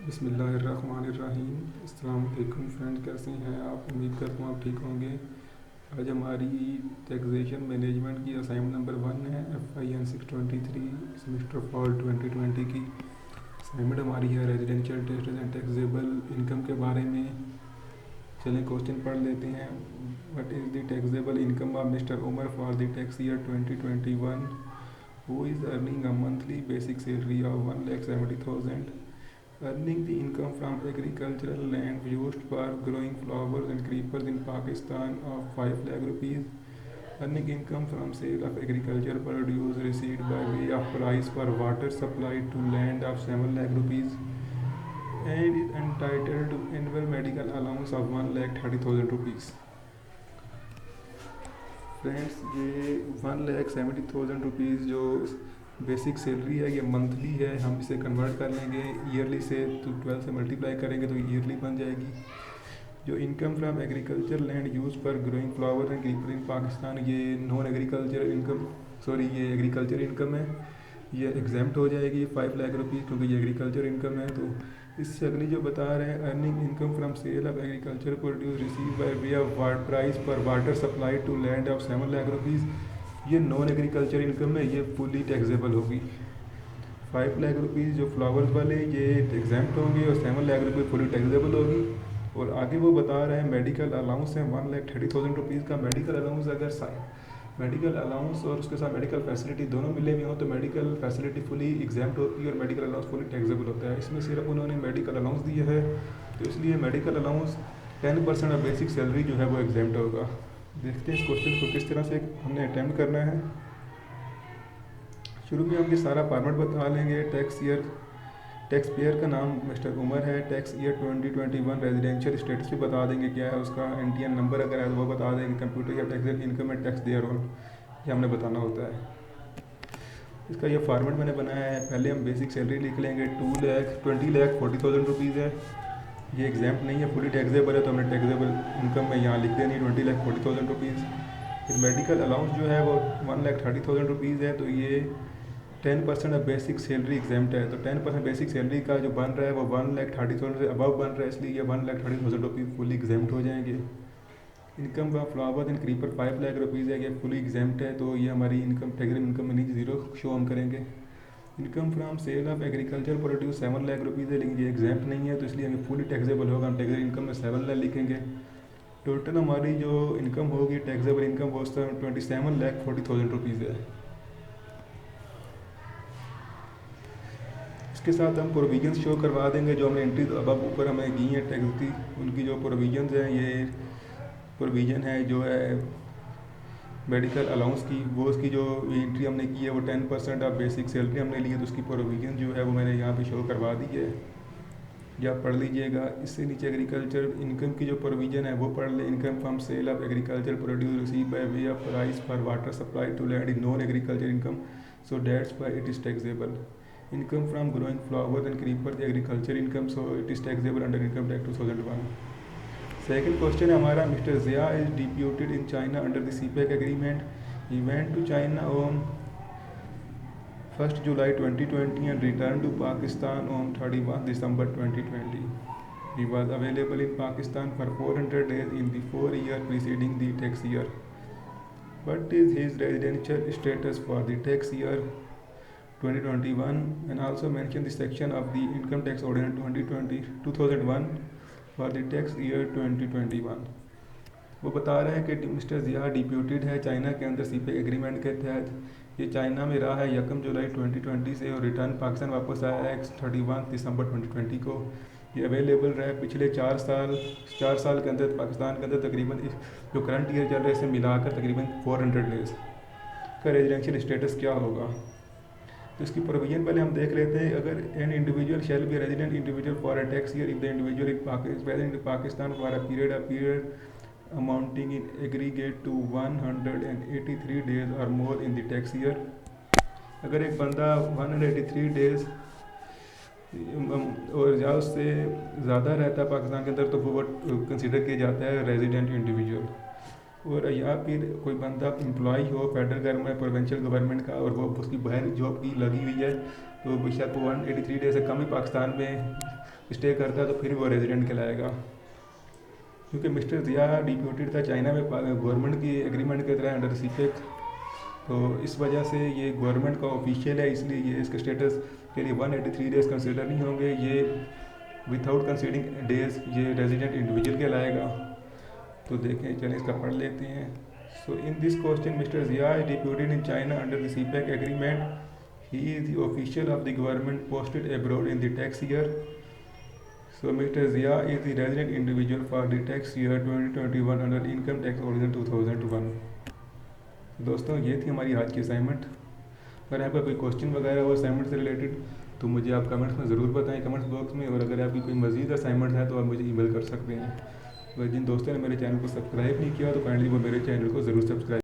बिस्मिल्लाहिर्रहमानिर्रहीम। अस्सलाम वालेकुम फ्रेंड्स, कैसे हैं आप? उम्मीद करता हूँ आप ठीक होंगे। आज हमारी टैक्सेशन मैनेजमेंट की असाइनमेंट नंबर 1 है, FIN 623 सेमेस्टर फॉल 2020 की असाइनमेंट हमारी है residential taxes and taxable income के बारे में। चलें क्वेश्चन पढ़ लेते हैं। What is the taxable income of mister Umar for the tax year 2021? Who is earning a monthly basic salary of 1,70,000? Earning the income from agricultural land used for growing flowers and creepers in Pakistan of 5 lakh rupees. Earning income from sale of agricultural produce received by way of price for water supplied to land of 7 lakh rupees. And is entitled to annual medical allowance of 1,30,000 rupees. Friends, ये 1,70,000 rupees जो basic salary है ये monthly है। हम इसे convert कर लेंगे yearly से, तो 12 से मल्टीप्लाई करेंगे तो ईयरली बन जाएगी। जो income from agriculture land use for growing flower and creeper in Pakistan, ये नॉन एग्रीकल्चर इनकम, ये एग्रीकल्चर इनकम है, ये एग्जाम्प्ट हो जाएगी 5 लाख रुपीज़, क्योंकि ये एग्रीकल्चर इनकम है। तो इससे अगली जो बता रहे हैं, earning income from sale of agriculture produce receive by way of price per water supply to land of 7 lakh rupees, ये नॉन एग्रीकल्चर इनकम है, ये फुली टैक्सेबल होगी। 5 लाख रुपीज़ जो फ्लावर्स वाले ये एग्जाम्प्ट होंगे और 7 लाख रुपये फुली टैक्सेबल होगी। और आगे वो बता रहे हैं मेडिकल अलाउंस है 1,30,000 रुपीज़ का मेडिकल अलाउंस। अगर मेडिकल अलाउंस और उसके साथ मेडिकल फैसिलिटी दोनों मिले हुए हों तो मेडिकल फैसिलिटी फुली एग्जाम्प्ट होती है और मेडिकल अलाउंस फुली टैक्सेबल होता है। इसमें सिर्फ उन्होंने मेडिकल अलाउंस दिया है, तो इसलिए medical allowance 10% of basic salary जो है वो एग्जाम्प्ट होगा। देखते हैं इस क्वेश्चन को किस तरह से हमने अटैम्प्ट करना है। शुरू में हम ये सारा फॉर्मेट बता लेंगे। टैक्स पेयर का नाम मिस्टर उमर है। टैक्स ईयर 2021 रेजिडेंशियल स्टेटस भी बता देंगे क्या है उसका। NTN नंबर अगर है तो वो बता देंगे। कंप्यूटर या tax income and tax thereon, ये हमने बताना होता है। इसका ये फॉर्मेट मैंने बनाया है। पहले हम बेसिक सैलरी लिख लेंगे 20,40,000 रुपीज़ है। ये एग्जाम्प्ट नहीं है, फुली टैक्सेबल है, तो हमने टैक्सेबल इनकम में यहाँ लिख देनी 20,40,000 रुपीज़। फिर मेडिकल अलाउंस जो है वो 1,30,000 रुपीज़ है, तो ये 10% ऑफ बेसिक सैलरी एग्जाम्प्ट है। तो 10% बेसिक सैलरी का जो बन रहा है वो 1,30,000 से अबव बन रहा है, इसलिए ये 1,30,000 रुपीज़ फुली एग्जाम्प्ट हो जाएंगे। Income from flowers and creeper 5 lakh rupees है, ये फुली एग्जाम्प्ट है, तो ये हमारी इनकम टैक्सेबल इनकम में नीचे जीरो शो हम करेंगे। Income from sale of agriculture produce 7 lakh rupees है, लेकिन ये एग्जाम्प्ट नहीं है, तो इसलिए हमें फुली टैक्सेबल होगा। हम टैक्सेबल इनकम में 7 लाख लिखेंगे। टोटल हमारी जो इनकम होगी टैक्सेबल इनकम वो 27,40,000 रुपीज़ है। इसके साथ हम प्रोविजंस शो करवा देंगे जो हमने एंट्री अब ऊपर हमें की हैं टैक्स की, उनकी जो प्रोविजंस हैं, ये प्रोविज़न है जो है मेडिकल अलाउंस की, वो उसकी जो एंट्री हमने की है वो 10% ऑफ बेसिक सैलरी हमने ली है, तो उसकी प्रोविजन जो है वो मैंने यहाँ पे शो करवा दी है, या पढ़ लीजिएगा। इससे नीचे एग्रीकल्चर इनकम की जो प्रोविज़न है वो पढ़ ले। Income from sale of agriculture produce receive by way of price for water supply to land in non agriculture income, so that's why it is taxable. Income from growing flowers and creepers agriculture income, so it is taxable under income tax 2001. Second question है हमारा, mister Zia is deputed in China under the CPEC agreement. He went to China on 1st July 2020 and returned to Pakistan on 31 December 2020. He was available in Pakistan for 400 days in the 4 years preceding the tax year. What is his residential status for the tax year 2021, and also mention the section of the income tax ordinance 2001 for the tax year 2021. वो बता रहे हैं कि mister Zia deputed है China के अंदर CPEC agreement के तहत। ये चाइना में रहा है 1 जुलाई 2020 से और रिटर्न पाकिस्तान वापस आया है 31 दिसंबर 2020 को। ये अवेलेबल रहा है पिछले 4 साल के अंदर पाकिस्तान के अंदर तकरीबन जो करंट ईयर चल रहा है इसे मिलाकर तकरीबन 400 डेज़ का रेजिडेंशियल स्टेटस क्या होगा। तो इसकी प्रोविजन पहले हम देख लेते हैं। अगर an individual shall be resident individual for a tax year if the individual in present in Pakistan for a period amounting in aggregate to 183 days और more in the tax year. अगर एक बंदा 183 डेज और या उससे ज़्यादा रहता है पाकिस्तान के अंदर, तो वो कंसिडर किया जाता है रेजिडेंट इंडिविजुअल। और या फिर कोई बंदा एम्प्लॉई हो फेडरल गवर्नमेंट प्रोविंशियल गवर्नमेंट का और वो उसकी बाहर जॉब की लगी हुई है, तो बेशक 183 डेज से कम ही पाकिस्तान में स्टे करता है तो फिर वो रेजिडेंट कहलाएगा। क्योंकि मिस्टर ज़िया डिप्यूटेड था चाइना में गवर्नमेंट की एग्रीमेंट के तरह अंडर सीपेक, तो इस वजह से ये गवर्नमेंट का ऑफिशियल है, इसलिए ये इसके स्टेटस के लिए 183 डेज़ कंसिडर नहीं होंगे। ये विदाउट कंसीडिंग डेज ये रेजिडेंट इंडिविजुअल कहलाएगा। तो देखें, चलें इसका पढ़ लेते हैं। So in this question mister Zia is deputed in China under the CPEC agreement. He is the official of the government posted abroad in the tax year. So Mr. Zia is the resident individual for the tax year 2021 under income tax ordinance 2001। दोस्तों ये थी हमारी आज की assignment. अगर आपका कोई question वगैरह हो असाइनमेंट से रिलेटेड तो मुझे आप कमेंट्स में ज़रूर बताएं कमेंट्स बॉक्स में। और अगर आपकी कोई मज़ीद असाइनमेंट है तो आप मुझे ईमेल कर सकते हैं। और जिन दोस्तों ने मेरे चैनल को सब्सक्राइब नहीं किया तो काइंडली वो मेरे चैनल को ज़रूर सब्सक्राइब